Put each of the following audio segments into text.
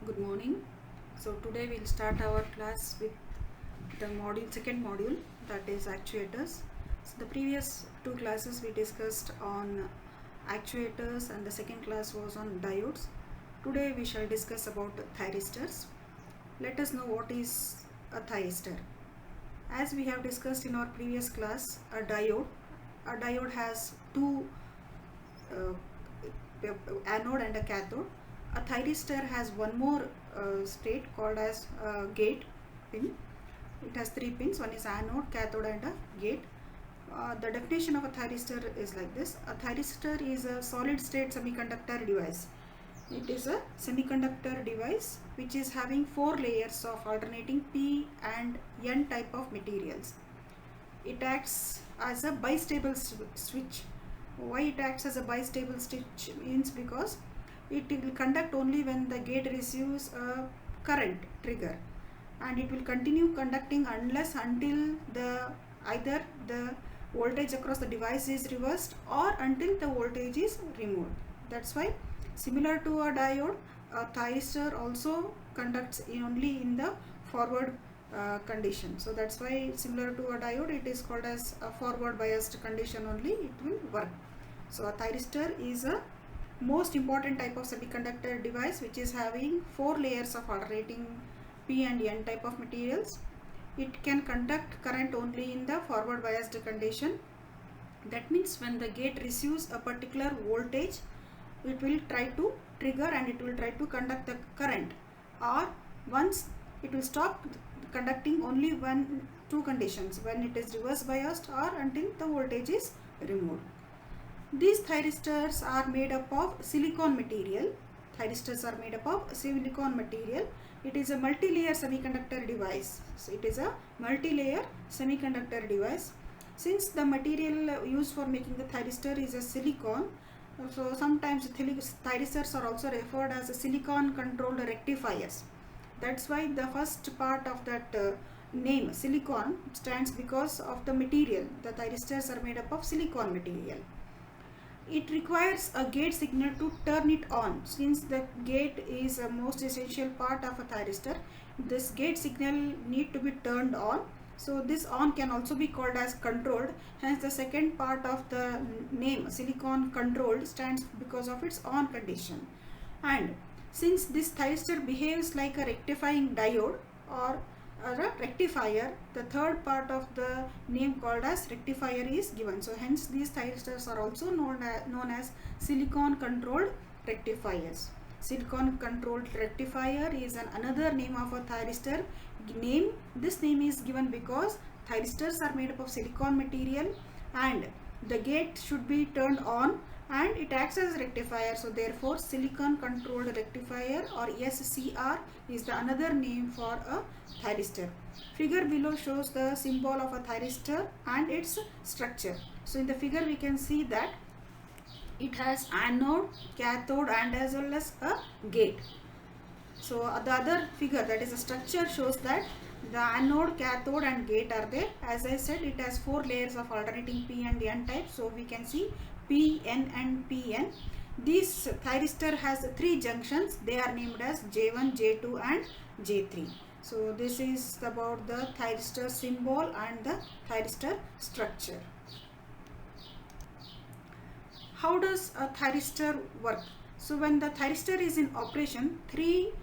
Good morning. So today we'll start our class with the second module, that is actuators. So the previous two classes we discussed on actuators and the second class was on diodes. Today we shall discuss about thyristors. Let us know what is a thyristor. As we have discussed in our previous class, a diode has two anode and a cathode. A thyristor has one more state called as gate pin. It has three pins. One is anode, cathode and a gate. The definition of a thyristor is like this. A thyristor is a solid state semiconductor device. It is a semiconductor device which is having four layers of alternating P and N type of materials. It acts as a bistable switch. Why it acts as a bistable switch means because it will conduct only when the gate receives a current trigger, and it will continue conducting until either the voltage across the device is reversed or until the voltage is removed. That's why, similar to a diode, a thyristor also conducts only in the forward condition. So that's why, similar to a diode, it is called as a forward biased condition only it will work. So a thyristor is a most important type of semiconductor device which is having four layers of alternating P and N type of materials. It can conduct current only in the forward biased condition. That means when the gate receives a particular voltage, it will try to trigger and it will try to conduct the current, or once it will stop conducting only when two conditions, when it is reverse biased or until the voltage is removed. These thyristors are made up of silicon material. Thyristors are made up of silicon material. It is a multi-layer semiconductor device. So it is a multi-layer semiconductor device. Since the material used for making the thyristor is a silicon, so sometimes thyristors are also referred as silicon controlled rectifiers. That's why the first part of that name silicon stands because of the material. The thyristors are made up of silicon material. It requires a gate signal to turn it on. Since the gate is a most essential part of a thyristor, this gate signal need to be turned on. So this on can also be called as controlled. Hence the second part of the name silicon controlled stands because of its on condition. And since this thyristor behaves like a rectifying diode or a rectifier, the third part of the name called as rectifier is given. So hence these thyristors are also known as silicon controlled rectifiers. Silicon controlled rectifier is another name of a thyristor. This name is given because thyristors are made up of silicon material and the gate should be turned on and it acts as a rectifier. So therefore silicon controlled rectifier, or SCR, is the another name for a thyristor. Figure below shows the symbol of a thyristor and its structure. So in the figure we can see that it has anode, cathode and as well as a gate. So the other figure, that is a structure, shows that the anode, cathode and gate are there. As I said, it has four layers of alternating P and N type. So we can see P, N and PN. This thyristor has three junctions. They are named as J1, J2 and J3. So this is about the thyristor symbol and the thyristor structure. How does a thyristor work? So when the thyristor is in operation, three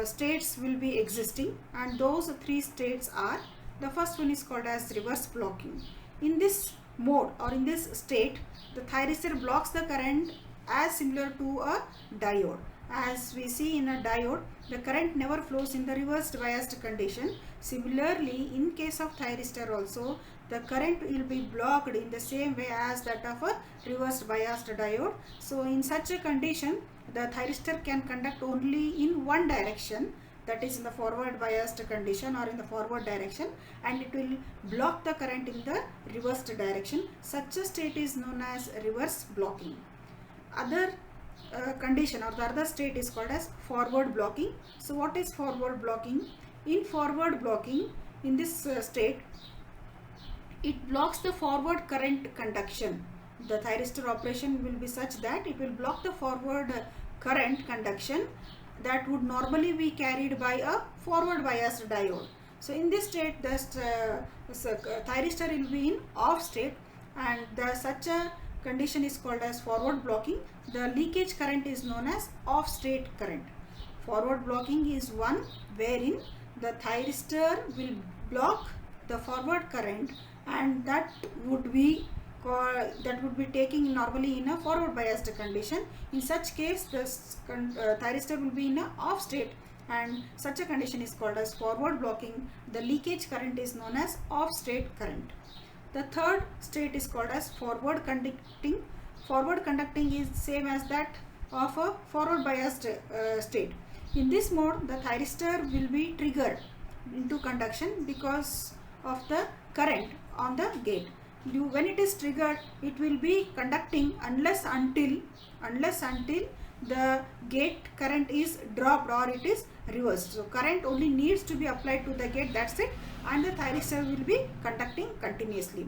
states will be existing, and those three states are, the first one is called as reverse blocking. In this mode or in this state, the thyristor blocks the current as similar to a diode. As we see in a diode, the current never flows in the reversed biased condition. Similarly, in case of thyristor also, the current will be blocked in the same way as that of a reversed biased diode. So in such a condition, the thyristor can conduct only in one direction, that is in the forward biased condition or in the forward direction, and it will block the current in the reversed direction. Such a state is known as reverse blocking. Other condition or the other state is called as forward blocking. So what is forward blocking? In forward blocking, in this state, it blocks the forward current conduction. The thyristor operation will be such that it will block the forward current conduction that would normally be carried by a forward biased diode. So in this state, the thyristor will be in off state, and such a condition is called as forward blocking. The leakage current is known as off state current. Forward blocking is one wherein the thyristor will block the forward current, and that would be taking normally in a forward biased condition. In such case, the thyristor will be in a off state, and such a condition is called as forward blocking. The leakage current is known as off state current. The third state is called as forward conducting. Forward conducting is same as that of a forward biased state. In this mode, the thyristor will be triggered into conduction because of the current on the gate. When it is triggered, it will be conducting unless until the gate current is dropped or it is reversed. So current only needs to be applied to the gate, that's it, and the thyristor will be conducting continuously.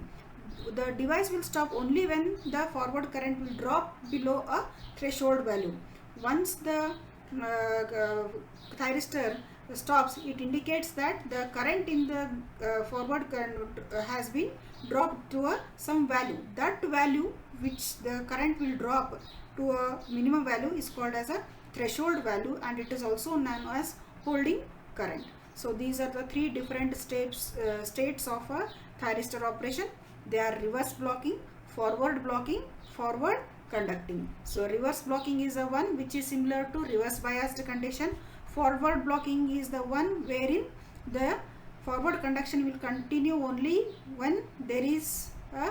The device will stop only when the forward current will drop below a threshold value. Once the thyristor stops, it indicates that the current in the forward current has been dropped to some value. That value which the current will drop to a minimum value is called as a threshold value, and it is also known as holding current. So these are the three different states of a thyristor operation. They are reverse blocking, forward conducting. So reverse blocking is the one which is similar to reverse biased condition. Forward blocking is the one wherein the forward conduction will continue only when there is a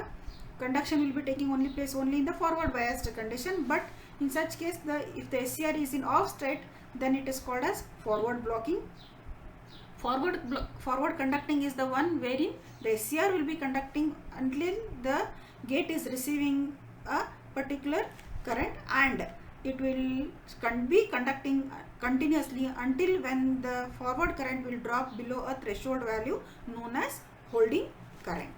conduction will be taking only place only in the forward biased condition. But in such case, if the SCR is in off state, then it is called as forward blocking. Forward conducting is the one wherein the SCR will be conducting until the gate is receiving a particular current, and it will be conducting continuously until when the forward current will drop below a threshold value known as holding current.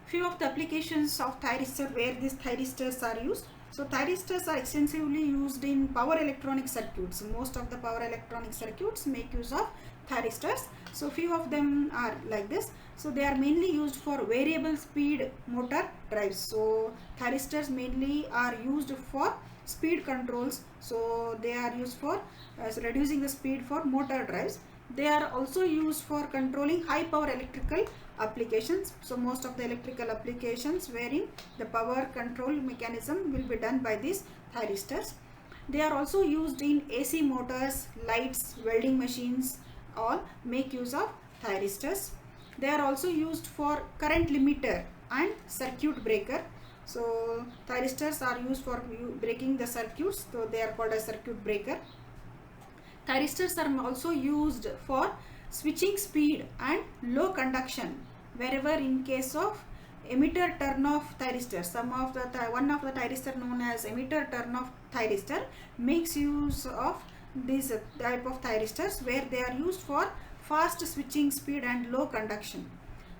Few of the applications of thyristor where these thyristors are used. So thyristors are extensively used in power electronic circuits. Most of the power electronic circuits make use of thyristors. So few of them are like this. So they are mainly used for variable speed motor drives. So thyristors mainly are used for speed controls. So they are used for reducing the speed for motor drives. They are also used for controlling high power electrical applications. So most of the electrical applications wherein the power control mechanism will be done by these thyristors. They are also used in AC motors, lights, welding machines, all make use of thyristors. They are also used for current limiter and circuit breaker. So thyristors are used for breaking the circuits, so they are called as circuit breaker. Thyristors are also used for switching speed and low conduction wherever in case of emitter turn off thyristor. One of the thyristor known as emitter turn off thyristor makes use of this type of thyristors where they are used for fast switching speed and low conduction.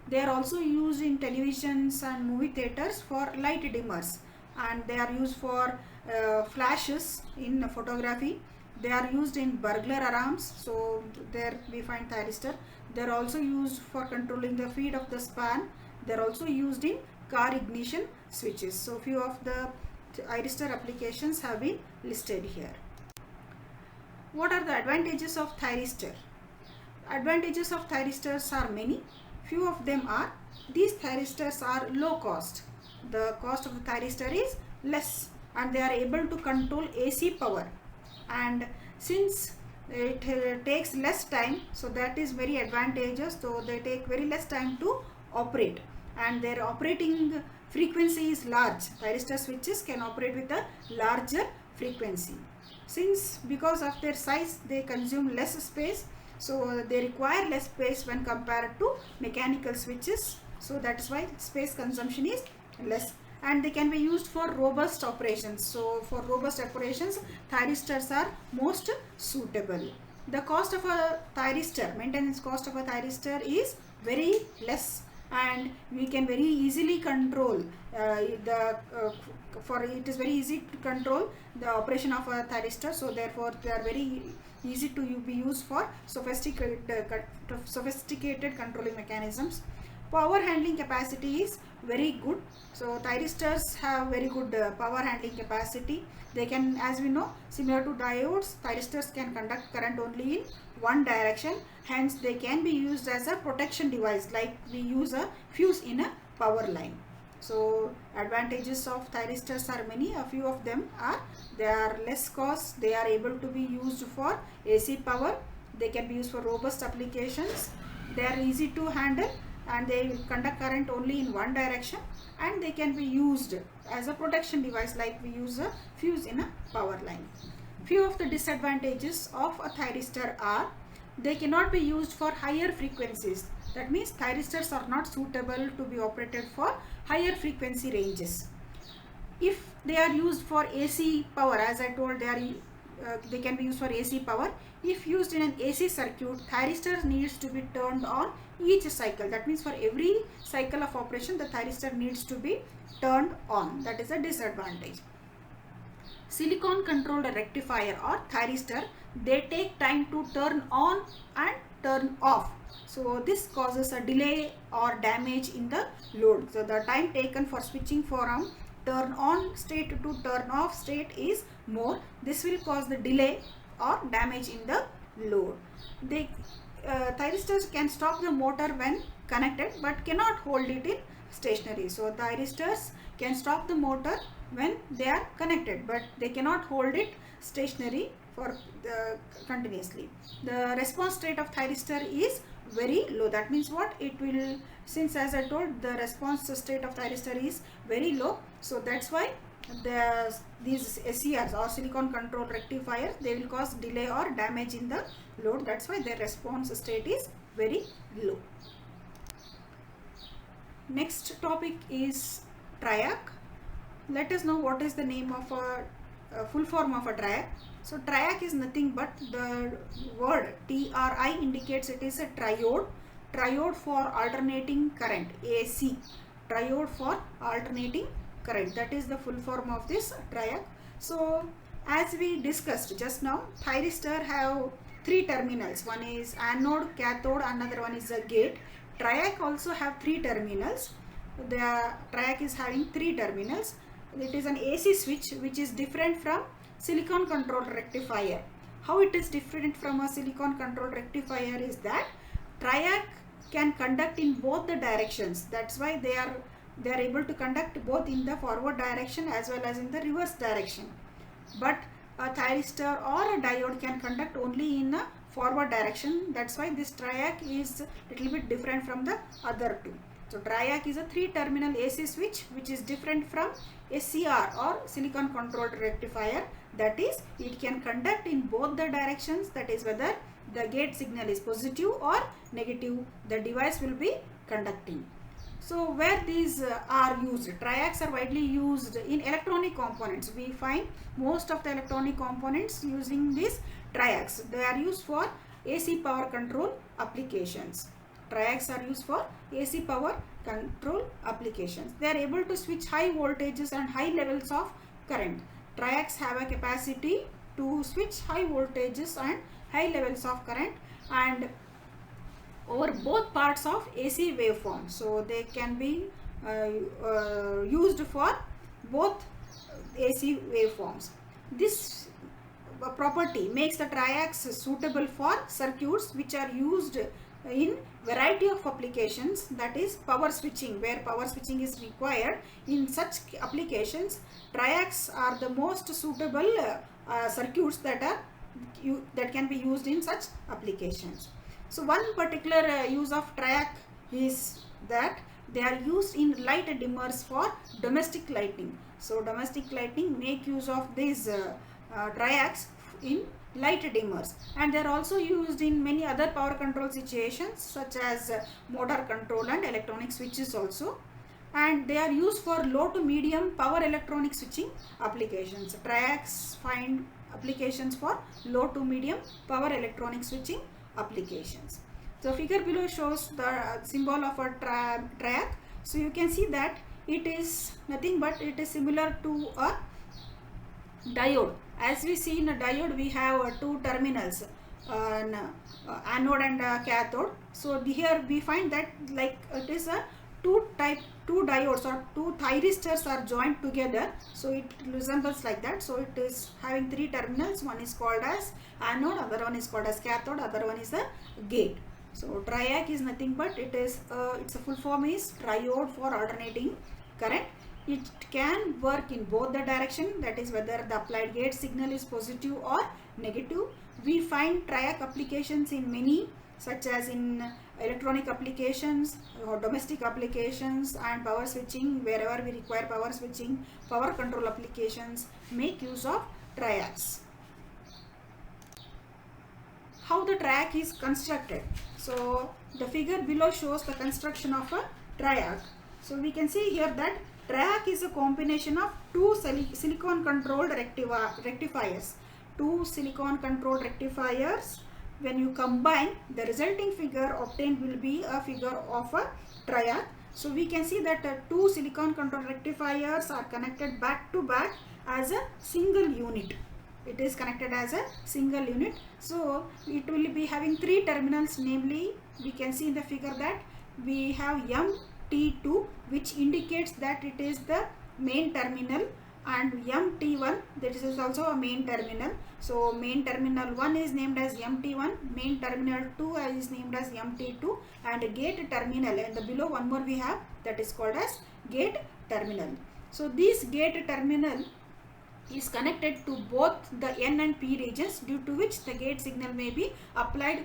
They are also used in televisions and movie theaters for light dimmers, and they are used for flashes in photography. They are used in burglar alarms, so there we find thyristor. They are also used for controlling the feed of the span. They are also used in car ignition switches. So few of the thyristor applications have been listed here. What are the advantages of thyristor? Advantages of thyristors are many. Few of them are, these thyristors are low cost. The cost of the thyristor is less, and they are able to control AC power. And since it takes less time, so that is very advantageous. So they take very less time to operate, and their operating frequency is large. Thyristor switches can operate with a larger frequency. Because of their size, they consume less space, so they require less space when compared to mechanical switches. So that is why space consumption is less, and they can be used for robust operations. So for robust operations, thyristors are most suitable. The cost of a thyristor, maintenance cost of a thyristor is very less. and we can very easily control for it is very easy to control the operation of a thyristor. So therefore they are very easy to be used for sophisticated controlling mechanisms. Power handling capacity is very good. So thyristors have very good power handling capacity. They can, as we know, similar to diodes, thyristors can conduct current only in one direction. Hence they can be used as a protection device, like we use a fuse in a power line. So advantages of thyristors are many. A few of them are, they are less cost, they are able to be used for AC power, they can be used for robust applications, they are easy to handle, and they will conduct current only in one direction, and they can be used as a protection device, like we use a fuse in a power line. Few of the disadvantages of a thyristor are, they cannot be used for higher frequencies. That means thyristors are not suitable to be operated for higher frequency ranges. If they are used for AC power, as I told, they can be used for AC power. If used in an AC circuit, thyristor needs to be turned on each cycle. That means for every cycle of operation, the thyristor needs to be turned on. That is a disadvantage. Silicon controlled rectifier or thyristor, they take time to turn on and turn off. So this causes a delay or damage in the load. So the time taken for switching from turn on state to turn off state is more. This will cause the delay or damage in the load. Thyristors can stop the motor when connected but cannot hold it in stationary. So thyristors can stop the motor when they are connected, but they cannot hold it stationary for continuously. The response rate of thyristor is very low. That means what? It will, since as I told, the response state of thyristor is very low, so that's why these SCRs or silicon control rectifiers, they will cause delay or damage in the load. That's why their response state is very low. Next topic is triac. Let us know what is the name of a full form of a triac. So triac is nothing but the word TRI indicates it is a triode. Triode for alternating current, AC. Triode for alternating current. That is the full form of this triac. So as we discussed just now, thyristor have three terminals. One is anode, cathode, another one is a gate. Triac also have three terminals. The triac is having three terminals. It is an AC switch which is different from silicon controlled rectifier. How it is different from a silicon controlled rectifier is that triac can conduct in both the directions. That's why they are able to conduct both in the forward direction as well as in the reverse direction. But a thyristor or a diode can conduct only in a forward direction. That's why this triac is a little bit different from the other two. So triac is a three-terminal AC switch which is different from SCR or silicon controlled rectifier. That is, it can conduct in both the directions. That is, whether the gate signal is positive or negative, the device will be conducting. So where these are used, triacs are widely used in electronic components. We find most of the electronic components using these triacs. They are used for AC power control applications. Triacs are used for AC power control applications. They are able to switch high voltages and high levels of current. Triacs have a capacity to switch high voltages and high levels of current and over both parts of AC waveform. So they can be used for both AC waveforms. This property makes the triacs suitable for circuits which are used in variety of applications, that is power switching, where power switching is required. In such applications, triacs are the most suitable circuits that can be used in such applications. So one particular use of triac is that they are used in light dimmers for domestic lighting. So domestic lighting make use of these triacs in light dimmers, and they are also used in many other power control situations such as motor control and electronic switches also, and they are used for low to medium power electronic switching applications. Triacs find applications for low to medium power electronic switching applications. So figure below shows the symbol of a triac. So you can see that it is nothing but it is similar to a diode. As we see in a diode, we have two terminals, anode and cathode. So here we find that like it is a two diodes or two thyristors are joined together. So it resembles like that. So it is having three terminals. One is called as anode, other one is called as cathode, other one is a gate. So triac is nothing but it is its full form is triode for alternating current. It can work in both the direction, that is whether the applied gate signal is positive or negative. We find triac applications in many, such as in electronic applications or domestic applications and power switching. Wherever we require power switching, power control applications make use of triacs. How the triac is constructed? So the figure below shows the construction of a triac. So we can see here that triac is a combination of two silicon controlled rectifiers. Two silicon controlled rectifiers. When you combine, the resulting figure obtained will be a figure of a triac. So we can see that two silicon controlled rectifiers are connected back to back as a single unit. It is connected as a single unit. So it will be having three terminals, namely we can see in the figure that we have MT2, which indicates that it is the main terminal, and MT1, that is also a main terminal. So main terminal 1 is named as MT1, main terminal 2 is named as MT2, and gate terminal, and the below one more we have, that is called as gate terminal. So this gate terminal is connected to both the N and P regions, due to which the gate signal may be applied,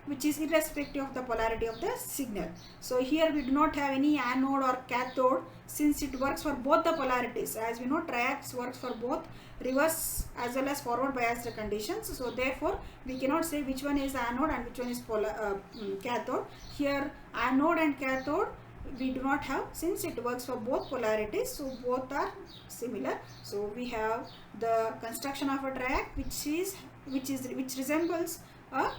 which is irrespective of the polarity of the signal. So here we do not have any anode or cathode, since it works for both the polarities. As we know, triacs works for both reverse as well as forward biased conditions. So therefore we cannot say which one is anode and which one is cathode. Here anode and cathode we do not have, since it works for both polarities, so both are similar. So we have the construction of a triac, which resembles a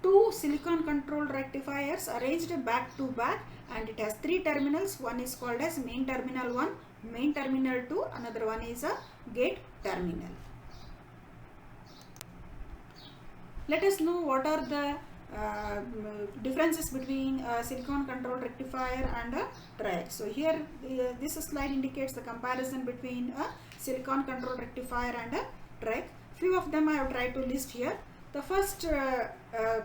two silicon controlled rectifiers arranged back to back, and it has three terminals. One is called as main terminal 1, main terminal 2, another one is a gate terminal. Let us know what are the differences between a silicon controlled rectifier and a triac. So here this slide indicates the comparison between a silicon controlled rectifier and a triac. Few of them I have tried to list here. The first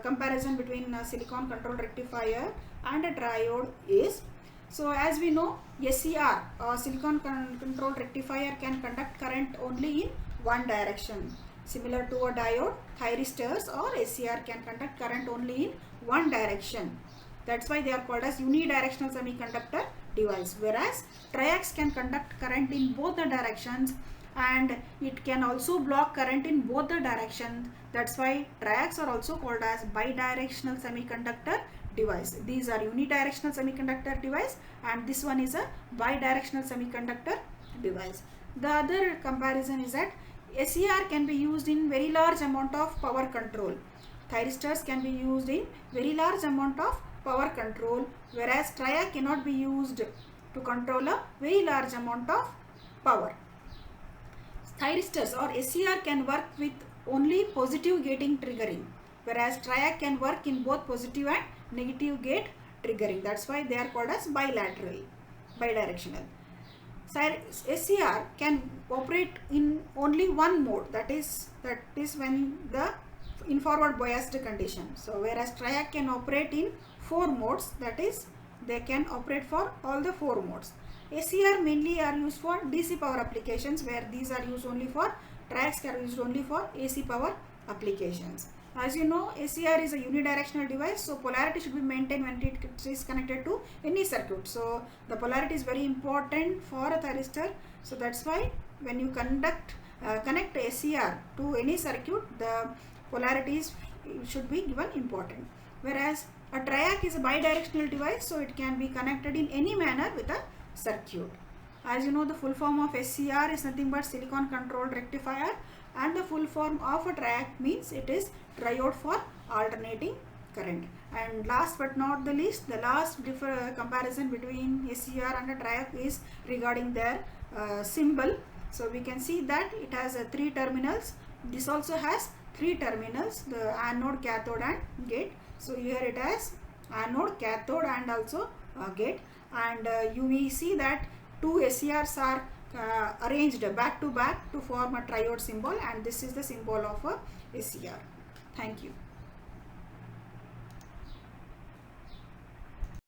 comparison between a silicon controlled rectifier and a triode is, so as we know, SCR or silicon controlled rectifier can conduct current only in one direction. Similar to a diode, thyristors or SCR can conduct current only in one direction. That's why they are called as unidirectional semiconductor device. Whereas triacs can conduct current in both the directions, and it can also block current in both the directions. That's why triacs are also called as bidirectional semiconductor device. These are unidirectional semiconductor device, and this one is a bidirectional semiconductor device. The other comparison is that SCR can be used in very large amount of power control. Thyristors can be used in very large amount of power control, whereas triac cannot be used to control a very large amount of power. Thyristors or SCR can work with only positive gating triggering, whereas triac can work in both positive and negative gate triggering. That's why they are called as bidirectional. SCR can operate in only one mode, that is when the in forward biased condition. So whereas triac can operate in 4 modes, that is they can operate for all the 4 modes. SCR mainly are used for DC power applications, where these are used only for, triacs are used only for AC power applications. As you know, SCR is a unidirectional device, so polarity should be maintained when it is connected to any circuit. So the polarity is very important for a thyristor. So that's why when you connect SCR to any circuit, the polarities should be given important. Whereas a triac is a bidirectional device, so it can be connected in any manner with a circuit. As you know, the full form of SCR is nothing but silicon controlled rectifier, and the full form of a triac means it is triode for alternating current. And last but not the least, the last comparison between SCR and a triac is regarding their symbol. So we can see that it has 3 terminals. This also has 3 terminals, the anode, cathode and gate. So here it has anode, cathode and also gate. And you may see that 2 SCRs are arranged back to back to form a triode symbol, and this is the symbol of a SCR. Thank you.